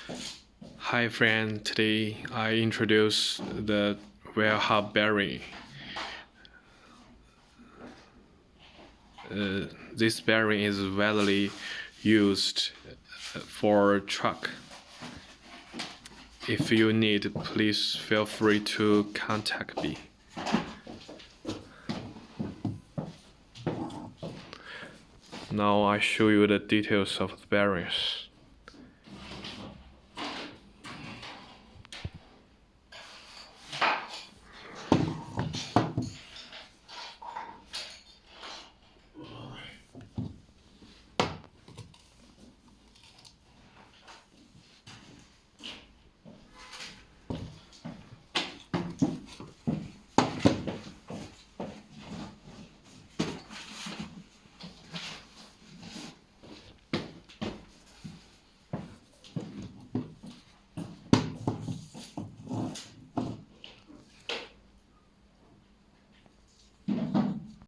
Hi friend, today I introduce the wheel hub bearing. This bearing is widely used for truck. If you need, please feel free to contact me. Now I show you the details of the bearings.